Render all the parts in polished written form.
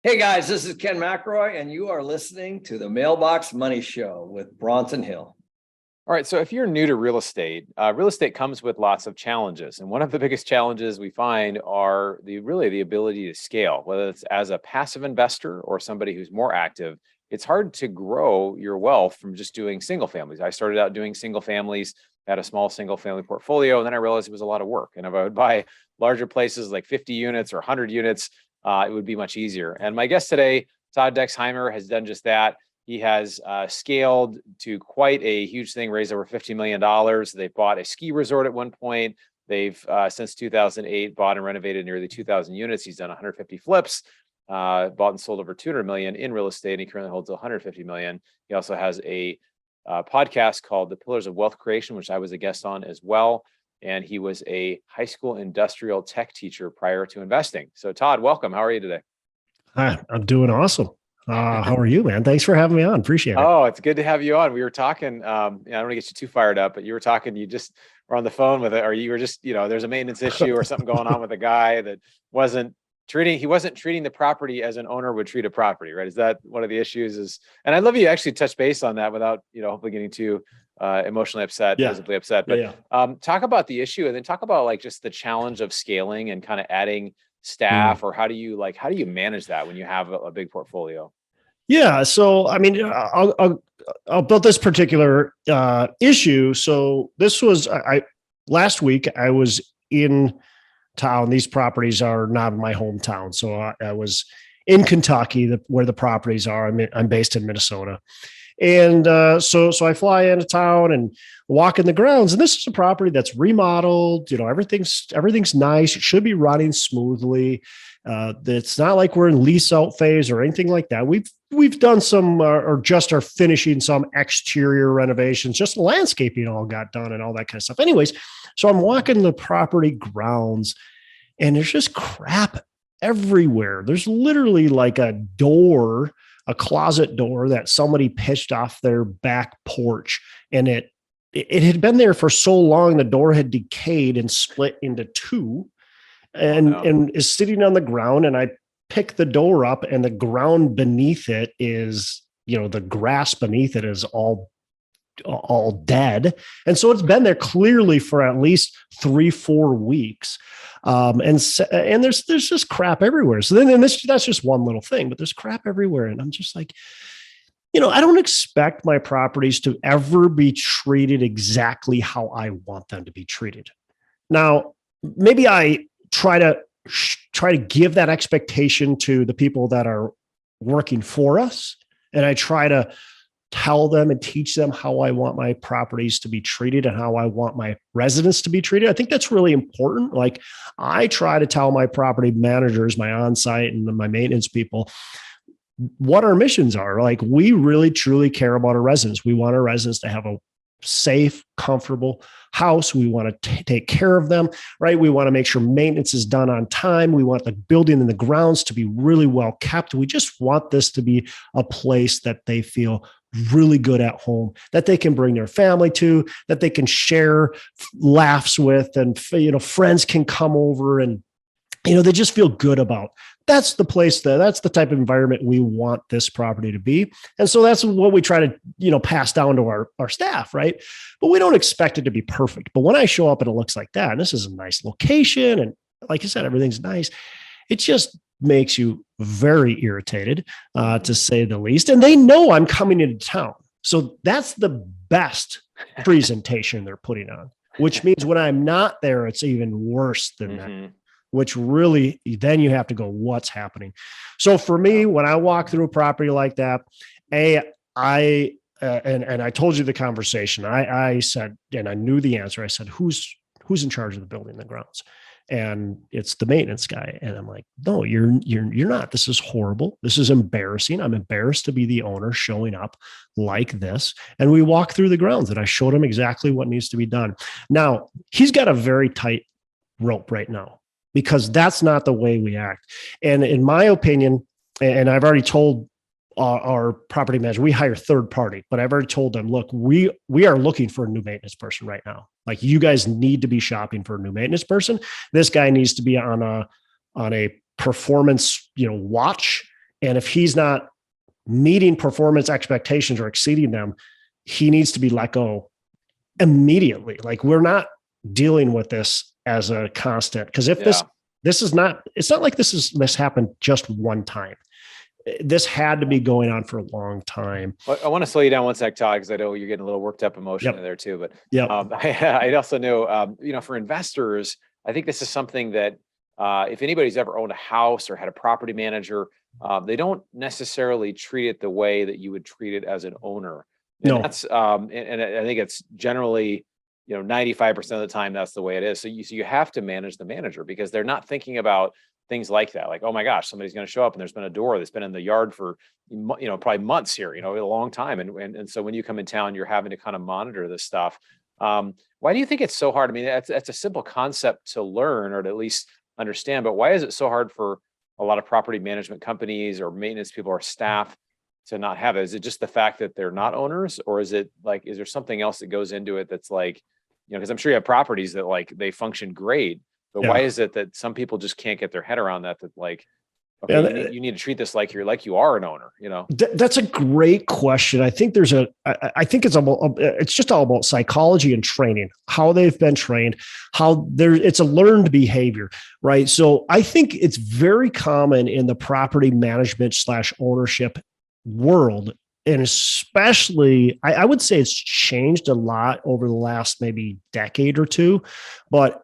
Hey guys, this is Ken McElroy, and you are listening to the Mailbox Money Show with Bronson Hill. All right. So if you're new to real estate comes with lots of challenges. And one of the biggest challenges we find are the ability to scale, whether it's as a passive investor or somebody who's more active. It's hard to grow your wealth from just doing single families. I started out doing single families, had a small single family portfolio, and then I realized it was a lot of work. And if I would buy larger places like 50 units or 100 units, it would be much easier. And my guest today, Todd Dexheimer, has done just that. He has scaled to quite a huge thing, raised over $50 million. They bought a ski resort at one point. They've, since 2008, bought and renovated nearly 2,000 units. He's done 150 flips, bought and sold over 200 million in real estate. And he currently holds 150 million. He also has a podcast called The Pillars of Wealth Creation, which I was a guest on as well. And he was a high school industrial tech teacher prior to investing. So Todd, welcome. How are you today? Hi, I'm doing awesome. How are you, man? Thanks for having me on. Appreciate it. Oh, it's good to have you on. We were talking, I don't want to get you too fired up, but you were talking, you just were on the phone with it, or you were just, there's a maintenance issue or something going on with a guy that he wasn't treating the property as an owner would treat a property, right? Is that one of the issues and I love you actually touch base on that without, hopefully getting too emotionally upset, visibly upset, but talk about the issue and then talk about like just the challenge of scaling and kind of adding staff or how do you manage that when you have a big portfolio? Yeah. So, I mean, I'll build this particular issue. So this was, last week I was in town. These properties are not in my hometown. So I was in Kentucky, where the properties are. I'm based in Minnesota. And so I fly into town and walk in the grounds. And this is a property that's remodeled. Everything's nice. It should be running smoothly. It's not like we're in lease out phase or anything like that. We've done some or just are finishing some exterior renovations. Just landscaping all got done and all that kind of stuff. Anyways, so I'm walking the property grounds, and there's just crap everywhere. There's literally like a closet door that somebody pitched off their back porch, and it had been there for so long, the door had decayed and split into two and is sitting on the ground. And I pick the door up, and the ground beneath it is, the grass beneath it is all dead. And so it's been there clearly for at least 3-4 weeks. And there's just crap everywhere. So then that's just one little thing, but there's crap everywhere. And I'm just like, I don't expect my properties to ever be treated exactly how I want them to be treated. Now, maybe I try to give that expectation to the people that are working for us. And I try to tell them and teach them how I want my properties to be treated and how I want my residents to be treated. I think that's really important. Like, I try to tell my property managers, my on-site and my maintenance people, what our missions are. Like, we really, truly care about our residents. We want our residents to have a safe, comfortable house. We want to take care of them, right? We want to make sure maintenance is done on time. We want the building and the grounds to be really well kept. We just want this to be a place that they feel really good at home, that they can bring their family to, that they can share laughs with, and, friends can come over and, they just feel good about. That's the place that's the type of environment we want this property to be. And so that's what we try to, pass down to our staff, right? But we don't expect it to be perfect. But when I show up and it looks like that, and this is a nice location, and like I said, everything's nice, it just makes you very irritated, to say the least. And they know I'm coming into town. So that's the best presentation they're putting on, which means when I'm not there, it's even worse than that. Which really, then you have to go, what's happening? So for me, when I walk through a property like that, and I told you the conversation, I said, and I knew the answer. I said, who's in charge of the building and the grounds? And it's the maintenance guy. And I'm like, no, you're not. This is horrible. This is embarrassing. I'm embarrassed to be the owner showing up like this. And we walk through the grounds, and I showed him exactly what needs to be done. Now, he's got a very tight rope right now, because that's not the way we act. And in my opinion, and I've already told our property manager, we hire third party, but I've already told them, look, we are looking for a new maintenance person right now. Like, you guys need to be shopping for a new maintenance person. This guy needs to be on a performance, watch. And if he's not meeting performance expectations or exceeding them, he needs to be let go immediately. Like, we're not dealing with this as a constant. Because if this is not, it's not like this happened just one time. This had to be going on for a long time. Well, I want to slow you down one sec, Todd, because I know you're getting a little worked up emotionally there too. But I also know, for investors, I think this is something that if anybody's ever owned a house or had a property manager, they don't necessarily treat it the way that you would treat it as an owner. And that's and I think it's generally 95% of the time that's the way it is. So you have to manage the manager, because they're not thinking about things like that. Like, oh my gosh, somebody's going to show up and there's been a door that's been in the yard for probably months here, a long time. And so when you come in town, you're having to kind of monitor this stuff. Why do you think it's so hard? I mean, that's a simple concept to learn or to at least understand, but why is it so hard for a lot of property management companies or maintenance people or staff to not have it? Is it just the fact that they're not owners, or is it like, is there something else that goes into it that's like, because I'm sure you have properties that like they function great, but why is it that some people just can't get their head around that like, okay, you need to treat this like you are an owner, That's a great question. I think I think it's just all about psychology and training, how they've been trained, it's a learned behavior, right? So I think it's very common in the property management / ownership world. And especially, I would say it's changed a lot over the last maybe decade or two, but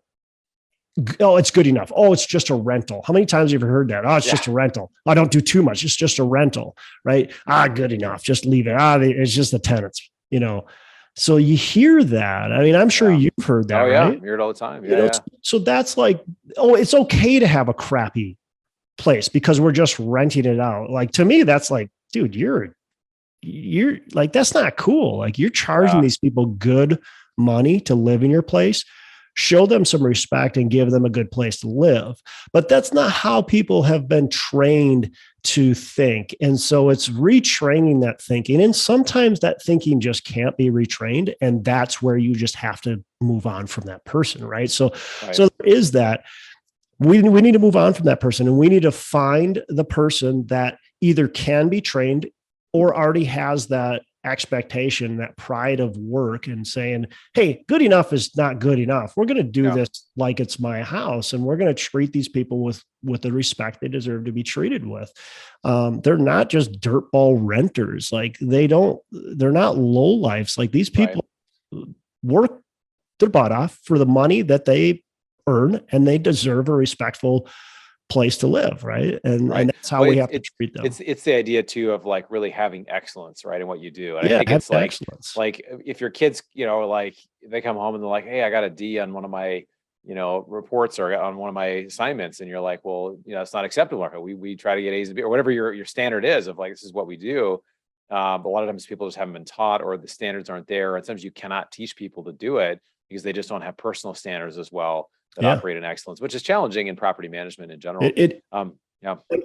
it's good enough. Oh, it's just a rental. How many times have you ever heard that? Oh, it's just a rental. I don't do too much. It's just a rental, right? Good enough. Just leave it. It's just the tenants, So you hear that. I mean, I'm sure you've heard that, right? You hear it all the time. So that's like, it's okay to have a crappy place because we're just renting it out. Like, to me, that's like, dude, you're like, that's not cool. Like, you're charging these people good money to live in your place. Show them some respect and give them a good place to live. But that's not how people have been trained to think. And so it's retraining that thinking. And sometimes that thinking just can't be retrained. And that's where you just have to move on from that person, right? So there is that. We need to move on from that person, and we need to find the person that either can be trained or already has that expectation, that pride of work, and saying, hey, good enough is not good enough. We're going to do this like it's my house, and we're going to treat these people with the respect they deserve to be treated with. They're not just dirtball renters. Like, they're not lowlifes. Like, these people work their butt off for the money that they earn, and they deserve a respectful place to live, right? And that's how we have to treat them. It's the idea too of like really having excellence, right, in what you do. And I think it's like if your kids, like they come home and they're like, hey, I got a D on one of my reports or on one of my assignments, and you're like, well, it's not acceptable. We try to get A's and B or whatever your standard is of like, this is what we do. But a lot of times people just haven't been taught, or the standards aren't there. And sometimes you cannot teach people to do it because they just don't have personal standards as well that operate in excellence, which is challenging in property management in general. In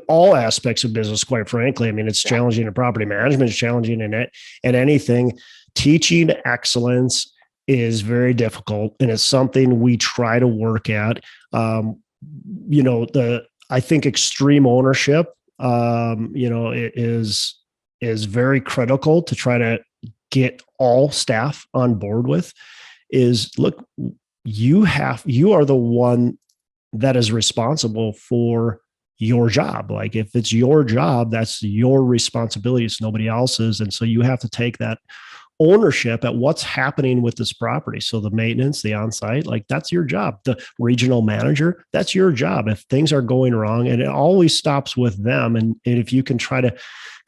all aspects of business, quite frankly. I mean, it's challenging in property management, it's challenging in anything. Teaching excellence is very difficult, and it's something we try to work at. I think extreme ownership, it is very critical to try to get all staff on board with. Look, you are the one that is responsible for your job. Like, if it's your job, that's your responsibility. It's nobody else's. And so you have to take that ownership at what's happening with this property. So the maintenance, the on-site, like, that's your job. The regional manager, that's your job. If things are going wrong, and it always stops with them. And if you can try to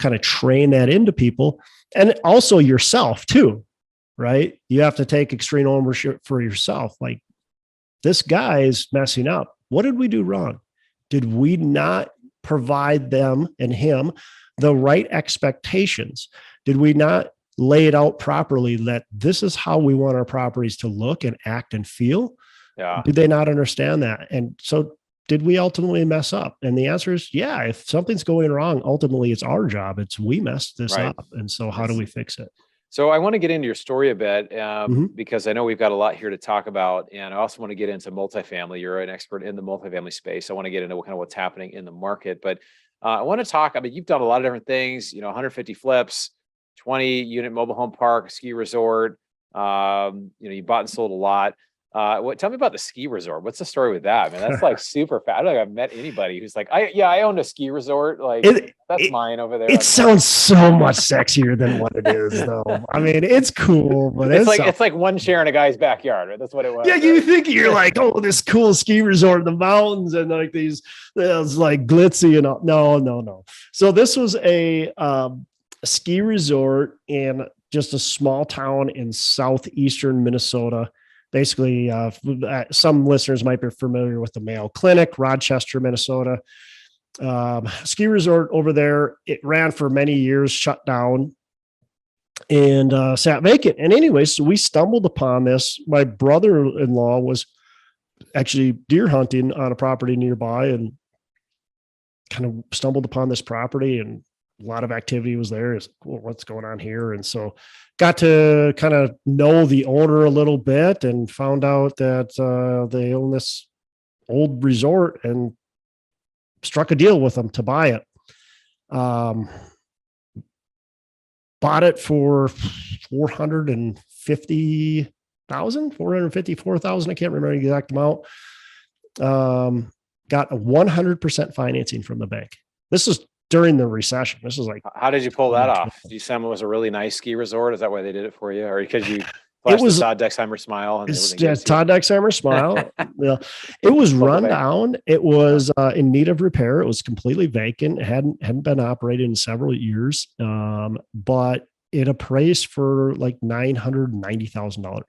kind of train that into people, and also yourself too, right? You have to take extreme ownership for yourself. Like, this guy is messing up. What did we do wrong? Did we not provide them and him the right expectations? Did we not lay it out properly that this is how we want our properties to look and act and feel? Did they not understand that? And so did we ultimately mess up? And the answer is, if something's going wrong, ultimately it's our job. We messed this up. And so how do we fix it? So I want to get into your story a bit because I know we've got a lot here to talk about. And I also want to get into multifamily. You're an expert in the multifamily space. I want to get into kind of what's happening in the market. But I want to talk, I mean, you've done a lot of different things, 150 flips, 20 unit mobile home park, ski resort. You bought and sold a lot. Tell me about the ski resort. What's the story with that, man? That's like super fast. I don't think I've met anybody who's like, I owned a ski resort. Like that's mine over there. It sounds so much sexier than what it is, though. I mean, it's cool, but it's like one share in a guy's backyard. Right? That's what it was. Yeah, you think you're like, oh, this cool ski resort in the mountains and like these, it's like glitzy and all. No. So this was a ski resort in just a small town in southeastern Minnesota. Basically, some listeners might be familiar with the Mayo Clinic, Rochester, Minnesota. Ski resort over there. It ran for many years, shut down, and sat vacant. And anyway, so we stumbled upon this. My brother-in-law was actually deer hunting on a property nearby and kind of stumbled upon this property, and a lot of activity was there. It's cool, what's going on here? And so got to kind of know the owner a little bit and found out that they own this old resort and struck a deal with them to buy it. Bought it for $454,000. I can't remember the exact amount. Got a 100% financing from the bank. This is during the recession. This is like, how did you pull that off? Did you send them, it was a really nice ski resort? Is that why they did it for you? Or because you flashed the Todd Dexheimer smile? And Todd Dexheimer smile. Yeah. It was run down. It was in need of repair. It was completely vacant. It hadn't been operated in several years. But it appraised for like $990,000.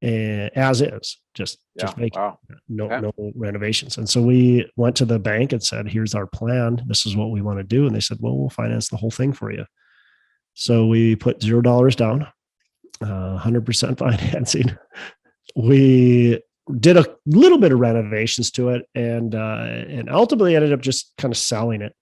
And as is, just vacant. Wow. No renovations. And so we went to the bank and said, here's our plan. This is what we want to do. And they said, well, we'll finance the whole thing for you. So we put $0 down, 100% financing. We did a little bit of renovations to it and ultimately ended up just kind of selling it.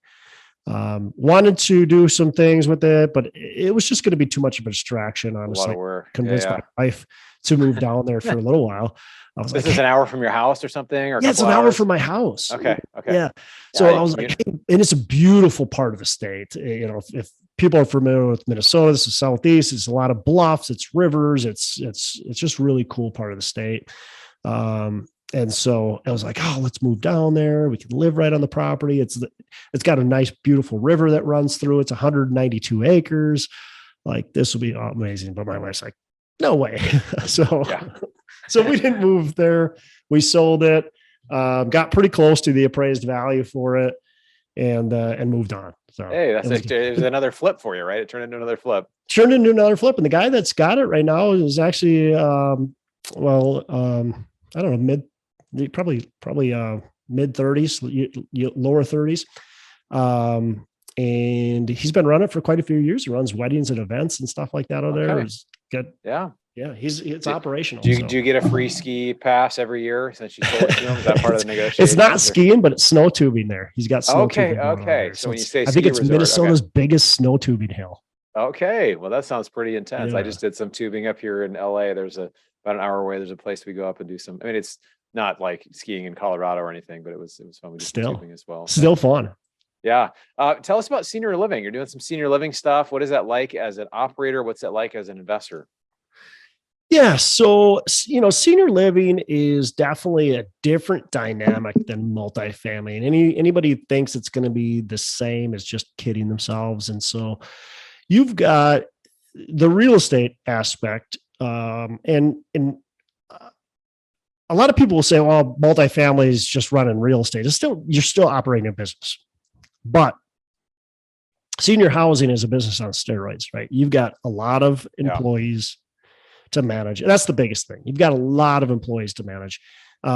Wanted to do some things with it, but it was just going to be too much of a distraction. Honestly, a lot of work. Convinced my wife to move down there for a little while. I was this is an hour from your house or something? Or it's an hour from my house. Okay. Yeah. So I was like, and it's a beautiful part of the state. If people are familiar with Minnesota, this is Southeast. It's a lot of bluffs. It's rivers. It's just really cool part of the state. And so I was like, oh, let's move down there. We can live right on the property. It's got a nice, beautiful river that runs through. It's 192 acres. Like, this will be amazing. But my wife's like, no way. So we didn't move there. We sold it, got pretty close to the appraised value for it, and moved on. So hey, it was another flip for you, right? It turned into another flip. And the guy that's got it right now is actually, I don't know, probably mid 30s, lower 30s. And he's been running for quite a few years. He runs weddings and events and stuff like that over there. He's good. Yeah. It's operational. Do you get a free ski pass every year since you sold it to him? Is that part of the negotiation? It's not skiing, but it's snow tubing there. He's got snow tubing. Okay. So when you say I think it's Minnesota's biggest snow tubing hill. Okay. Well, that sounds pretty intense. Yeah. I just did some tubing up here in LA. There's about an hour away. There's a place we go up and do some. I mean, it's not like skiing in Colorado or anything, but it was fun. We did some tubing as well. Still fun. Yeah. Tell us about senior living. You're doing some senior living stuff. What is that like as an operator? What's that like as an investor? Yeah. So, senior living is definitely a different dynamic than multifamily. And anybody who thinks it's going to be the same is just kidding themselves. And so you've got the real estate aspect. And a lot of people will say, well, multifamily is just running real estate. You're still operating a business, but senior housing is a business on steroids, right? You've got a lot of employees to manage. And that's the biggest thing. You've got a lot of employees to manage.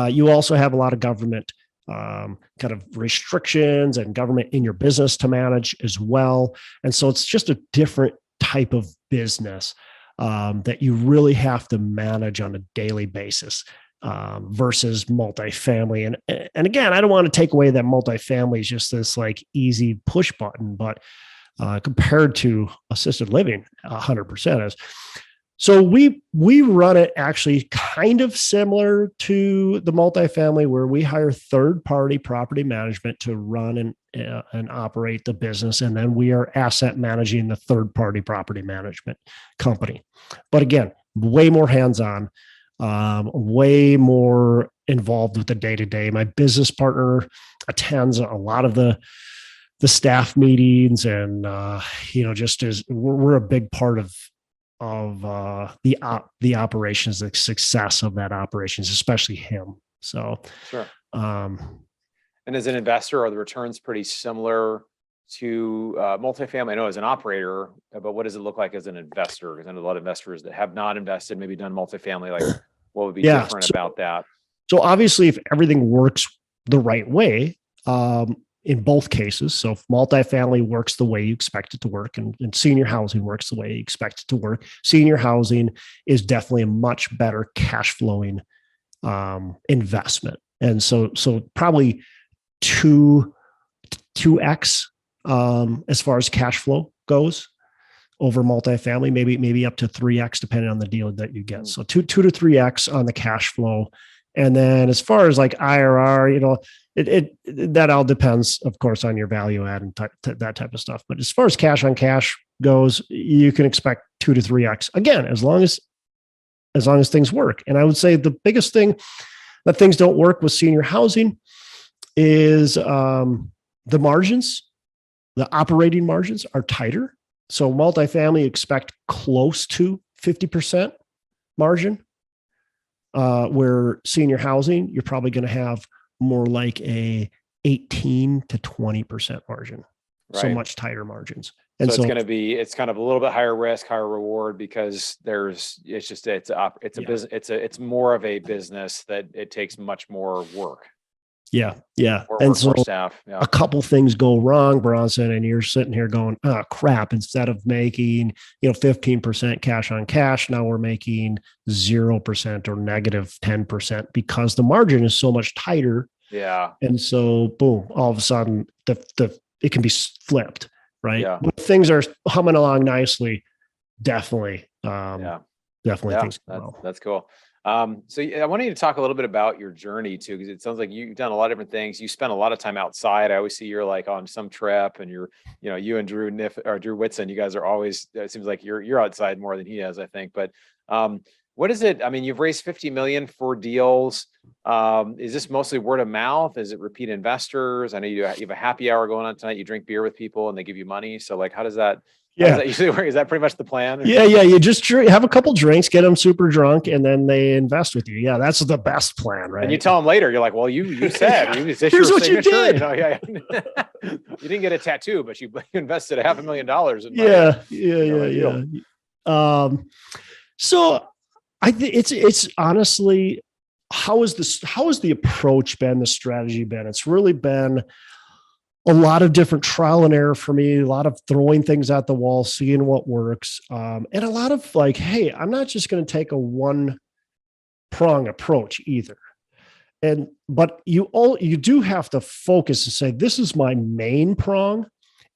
You also have a lot of government kind of restrictions and government in your business to manage as well. And so it's just a different type of business that you really have to manage on a daily basis versus multifamily. And again, I don't want to take away that multifamily is just this like easy push button, but compared to assisted living, 100% is. So we run it actually kind of similar to the multifamily, where we hire third-party property management to run and operate the business, and then we are asset managing the third-party property management company. But again, way more hands-on, way more involved with the day-to-day. My business partner attends a lot of the staff meetings, and just as we're a big part of the operations, the success of that operations, especially him. So, sure. And as an investor, are the returns pretty similar to multifamily? I know as an operator, but what does it look like as an investor? Because I know a lot of investors that have not invested, maybe done multifamily, like what would be different about that? So obviously, if everything works the right way, in both cases. So if multifamily works the way you expect it to work, and senior housing works the way you expect it to work, senior housing is definitely a much better cash flowing investment. And so probably 2x as far as cash flow goes over multifamily, maybe up to 3x depending on the deal that you get. So 2 to 3x on the cash flow. And then as far as like IRR, that all depends, of course, on your value add and that type of stuff. But as far as cash on cash goes, you can expect 2 to 3x again, as long as things work. And I would say the biggest thing that things don't work with senior housing is the margins. The operating margins are tighter. So multifamily, expect close to 50% margin. Where senior housing, you're probably going to have more like a 18 to 20% margin. Right. So much tighter margins. And so it's kind of a little bit higher risk, higher reward, because it's more of a business that it takes much more work. Yeah. Yeah. And so staff. Yeah. A couple things go wrong, Bronson, and you're sitting here going, oh crap, instead of making, 15% cash on cash, now we're making 0% or negative 10% because the margin is so much tighter. Yeah. And so boom, all of a sudden it can be flipped, right? Yeah. But things are humming along nicely. Definitely. Definitely. Yeah, things that's cool. So I wanted you to talk a little bit about your journey too, because it sounds like you've done a lot of different things. You spent a lot of time outside. I always see you're like on some trip, and you and Drew Whitson, you guys are always, it seems like you're outside more than he is, I think. But what is it? I mean, you've raised $50 million for deals. Is this mostly word of mouth? Is it repeat investors? I know you have a happy hour going on tonight. You drink beer with people and they give you money. So like, how does that usually work? Is that pretty much the plan? Yeah. You just have a couple drinks, get them super drunk, and then they invest with you. Yeah, that's the best plan, right? And you tell them later, you're like, well, you said, is this here's your what signature? you did. You didn't get a tattoo, but you invested $500,000 in money. Yeah. So I think it's honestly, how is the approach been, the strategy been? It's really been a lot of different trial and error for me, a lot of throwing things at the wall, seeing what works. And a lot of like, hey, I'm not just going to take a one prong approach either. But you do have to focus and say, this is my main prong.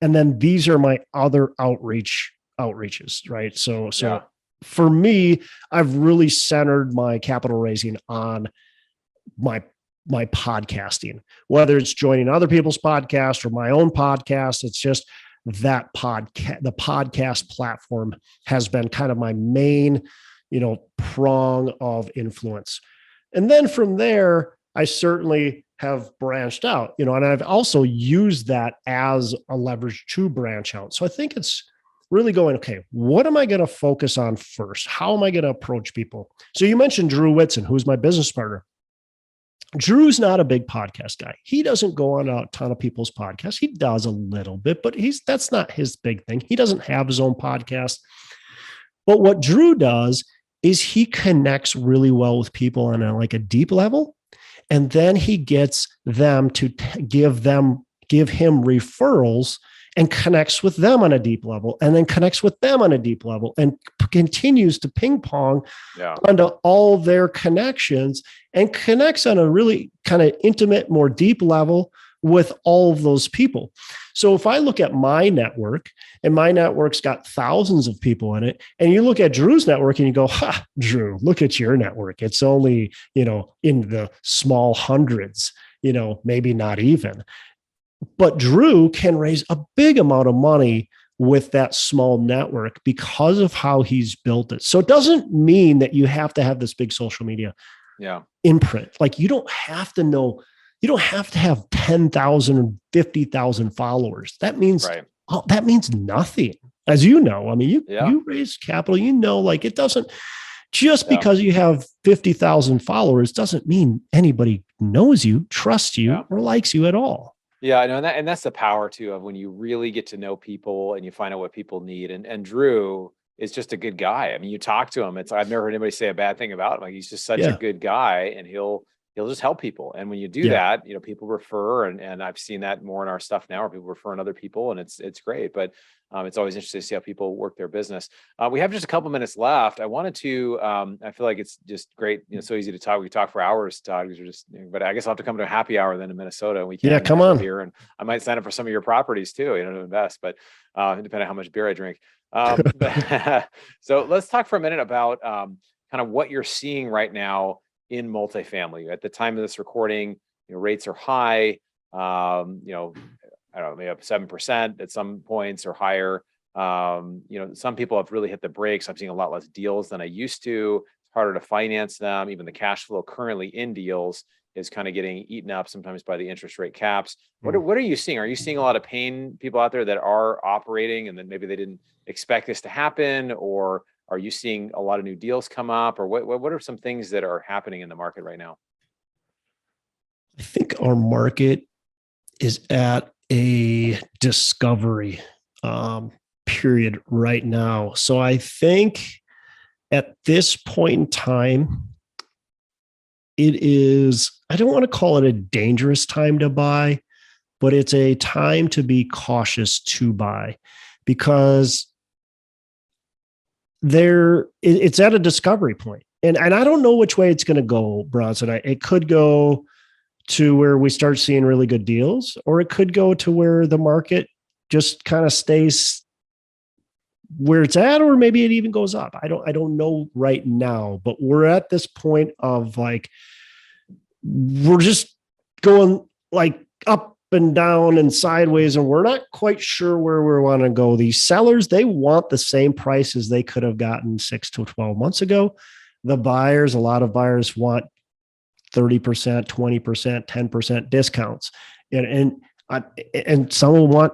And then these are my other outreaches, right? So for me, I've really centered my capital raising on my podcasting, whether it's joining other people's podcasts or my own podcast. It's just that the podcast platform has been kind of my main, prong of influence. And then from there, I certainly have branched out, and I've also used that as a leverage to branch out. So I think it's really going, okay, what am I going to focus on first? How am I going to approach people? So you mentioned Drew Whitson, who's my business partner. Drew's not a big podcast guy. He doesn't go on a ton of people's podcasts. He does a little bit, but that's not his big thing. He doesn't have his own podcast. But what Drew does is he connects really well with people on a deep level. And then he gets them to give him referrals and connects with them on a deep level, and then connects with them on a deep level, and continues to ping pong onto all their connections, and connects on a really kind of intimate, more deep level with all of those people. So if I look at my network, and my network's got thousands of people in it, and you look at Drew's network and you go, ha, Drew, look at your network. It's only, in the small hundreds, maybe not even. But Drew can raise a big amount of money with that small network because of how he's built it. So it doesn't mean that you have to have this big social media imprint. Like you don't have to know, you don't have to have 10,000 or 50,000 followers. That means, that means nothing. As you know, I mean, you raise capital, like it doesn't, just because you have 50,000 followers doesn't mean anybody knows you, trusts you, or likes you at all. Yeah, I know, and that's the power too of when you really get to know people and you find out what people need. And Drew is just a good guy. I mean, you talk to him. I've never heard anybody say a bad thing about him. Like he's just such a good guy, and he'll just help people. And when you do that, people refer, and I've seen that more in our stuff now, where people referring other people, and it's great. But it's always interesting to see how people work their business. We have just a couple minutes left. I wanted to, I feel like it's just great. So easy to talk. We talk for hours, Todd, because we're just, but I guess I'll have to come to a happy hour then in Minnesota. And we can come on here. And I might sign up for some of your properties too, to invest, but depending on how much beer I drink. So let's talk for a minute about kind of what you're seeing right now in multifamily. At the time of this recording, rates are high, I don't know, maybe up 7% at some points or higher. Some people have really hit the brakes. I'm seeing a lot less deals than I used to. It's harder to finance them. Even the cash flow currently in deals is kind of getting eaten up sometimes by the interest rate caps. What are you seeing? Are you seeing a lot of pain people out there that are operating and then maybe they didn't expect this to happen? Or are you seeing a lot of new deals come up? Or what are some things that are happening in the market right now? I think our market is at a discovery period right now. So I think at this point in time, it is, I don't want to call it a dangerous time to buy, but it's a time to be cautious to buy, because it's at a discovery point. And I don't know which way it's going to go, Bronson. It could go to where we start seeing really good deals, or it could go to where the market just kind of stays where it's at, or maybe it even goes up. I don't know right now, but we're at this point of like, we're just going like up and down and sideways, and we're not quite sure where we want to go. These sellers, they want the same prices they could have gotten 6 to 12 months ago. The buyers, a lot of buyers want 30%, 20%, 10% discounts. And some will want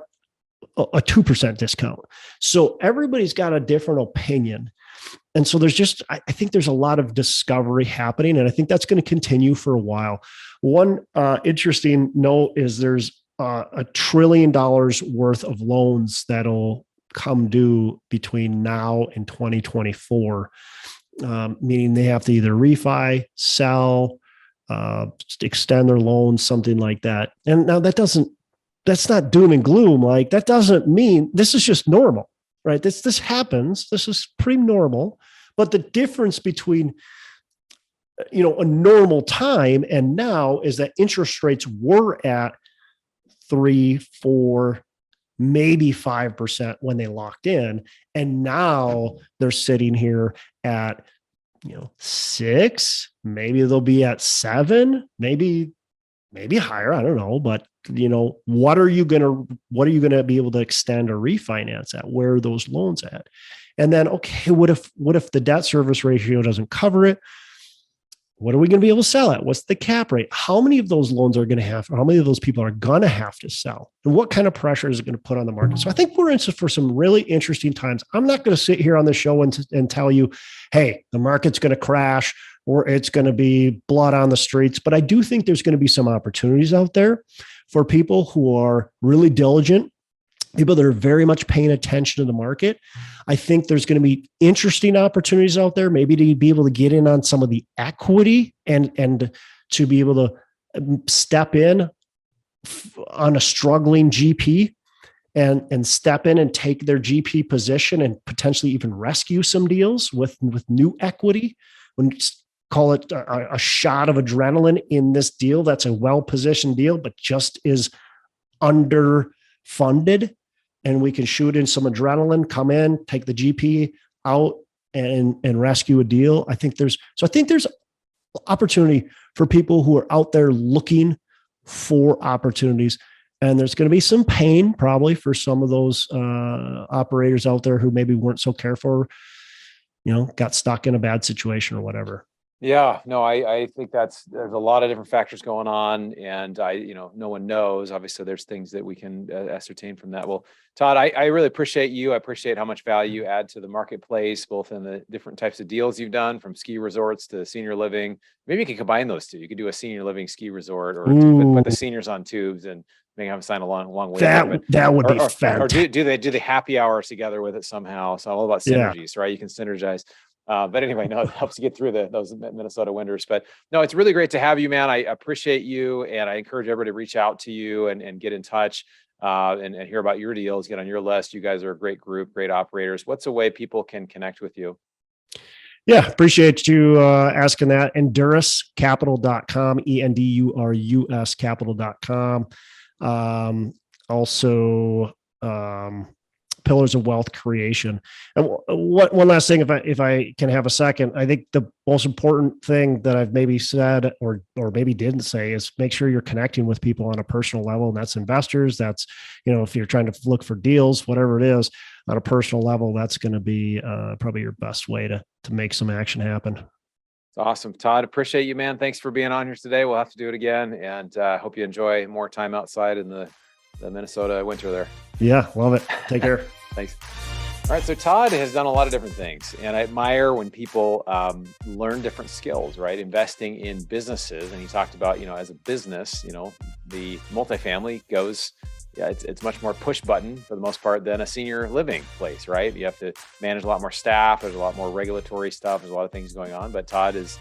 a 2% discount. So everybody's got a different opinion. And so I think there's a lot of discovery happening, and I think that's going to continue for a while. One interesting note is there's $1 trillion worth of loans that'll come due between now and 2024, meaning they have to either refi, sell, extend their loans, something like that. And now that's not doom and gloom. Like that doesn't mean this is just normal, right? This happens. This is pretty normal. But the difference between, a normal time and now is that interest rates were at 3, 4, maybe 5% when they locked in. And now they're sitting here at 6, maybe they'll be at 7, maybe higher. I don't know, but what are you going to be able to extend or refinance at? Where are those loans at? And then, okay, what if the debt service ratio doesn't cover it? What are we going to be able to sell at? What's the cap rate? How many of those loans are going to have, or how many of those people are going to have to sell? And what kind of pressure is it going to put on the market? So I think we're in for some really interesting times. I'm not going to sit here on the show and tell you, hey, the market's going to crash or it's going to be blood on the streets. But I do think there's going to be some opportunities out there for people who are really diligent, people that are very much paying attention to the market. I think there's going to be interesting opportunities out there, maybe to be able to get in on some of the equity and to be able to step in on a struggling GP and step in and take their GP position and potentially even rescue some deals with new equity. When call it a shot of adrenaline in this deal. That's a well-positioned deal, but just is underfunded. And we can shoot in some adrenaline, come in, take the GP out and rescue a deal. I think there's opportunity for people who are out there looking for opportunities. And there's going to be some pain probably for some of those operators out there who maybe weren't so careful, got stuck in a bad situation or whatever. Yeah, no, I think there's a lot of different factors going on, and no one knows. Obviously, there's things that we can ascertain from that. Well, Todd, I really appreciate you. I appreciate how much value you add to the marketplace, both in the different types of deals you've done, from ski resorts to senior living. Maybe you can combine those two. You could do a senior living ski resort, or put the seniors on tubes and make them sign a long way. That would be fantastic. Or do the happy hours together with it somehow? So all about synergies, right? You can synergize. But anyway, no, it helps you get through those Minnesota winters. But no, it's really great to have you, man. I appreciate you, and I encourage everybody to reach out to you and get in touch and hear about your deals, get on your list. You guys are a great group, great operators. What's a way people can connect with you? Yeah, appreciate you asking that. EndurusCapital.com, ENDURUS capital.com. Also, Pillars of Wealth Creation. And one last thing, if I can have a second, I think the most important thing that I've maybe said or maybe didn't say is make sure you're connecting with people on a personal level. And that's investors. That's, if you're trying to look for deals, whatever it is, on a personal level, that's going to be probably your best way to make some action happen. It's awesome. Todd, appreciate you, man. Thanks for being on here today. We'll have to do it again. And hope you enjoy more time outside in the Minnesota winter there. Yeah, love it. Take care. Thanks. All right. So Todd has done a lot of different things, and I admire when people learn different skills, right? Investing in businesses. And he talked about, as a business, the multifamily goes, it's much more push button for the most part than a senior living place, right? You have to manage a lot more staff. There's a lot more regulatory stuff. There's a lot of things going on, but Todd is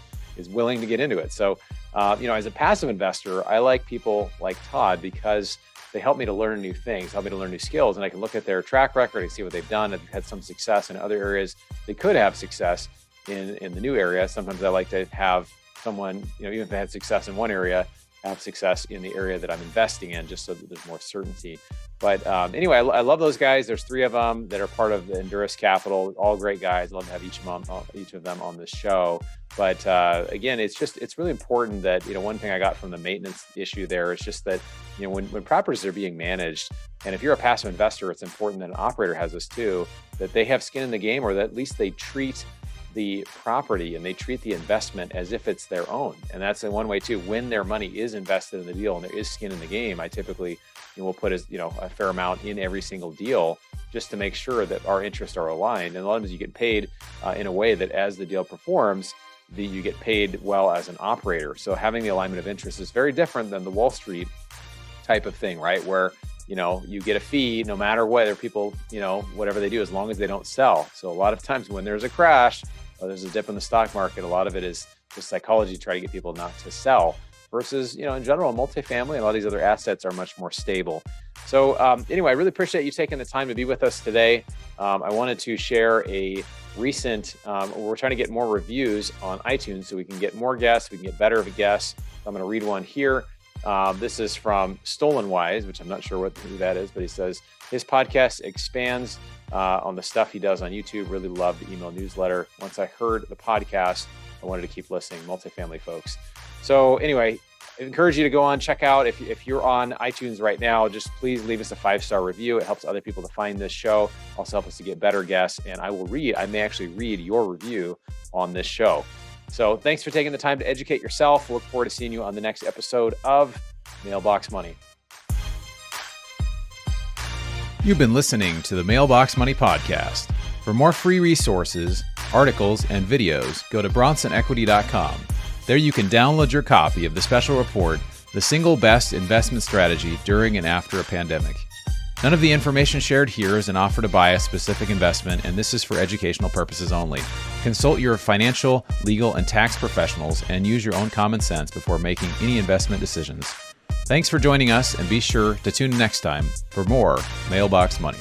willing to get into it. So, as a passive investor, I like people like Todd because they help me to learn new things, help me to learn new skills. And I can look at their track record and see what they've done. They've had some success in other areas. They could have success in the new area. Sometimes I like to have someone, even if they had success in one area, have success in the area that I'm investing in, just so that there's more certainty. But anyway, I love those guys. There's 3 of them that are part of the Endurus Capital, all great guys. I'd love to have each of them on this show. But again, it's really important that, one thing I got from the maintenance issue there is just that, when properties are being managed, and if you're a passive investor, it's important that an operator has this too, that they have skin in the game, or that at least they treat the property and they treat the investment as if it's their own. And that's in one way too. When their money is invested in the deal and there is skin in the game, I typically will put a fair amount in every single deal just to make sure that our interests are aligned. And a lot of times you get paid in a way that as the deal performs, you get paid well as an operator. So having the alignment of interest is very different than the Wall Street type of thing, right? Where you get a fee no matter whether people, whatever they do, as long as they don't sell. So a lot of times when there's a crash or there's a dip in the stock market, a lot of it is just psychology to try to get people not to sell versus, in general, multifamily and a lot of these other assets are much more stable. So anyway, I really appreciate you taking the time to be with us today. I wanted to share a recent, we're trying to get more reviews on iTunes so we can get more guests, we can get better of a guest. I'm going to read one here. This is from Stolen Wise, which I'm not sure who that is, but he says his podcast expands on the stuff he does on YouTube. Really love the email newsletter. Once I heard the podcast, I wanted to keep listening. Multifamily folks. So anyway, I encourage you to go on, check out. If you're on iTunes right now, just please leave us a 5-star review. It helps other people to find this show. Also help us to get better guests. And I may actually read your review on this show. So thanks for taking the time to educate yourself. Look forward to seeing you on the next episode of Mailbox Money. You've been listening to the Mailbox Money Podcast. For more free resources, articles, and videos, go to bronsonequity.com. There you can download your copy of the special report, The Single Best Investment Strategy During and After a Pandemic. None of the information shared here is an offer to buy a specific investment, and this is for educational purposes only. Consult your financial, legal, and tax professionals and use your own common sense before making any investment decisions. Thanks for joining us, and be sure to tune in next time for more Mailbox Money.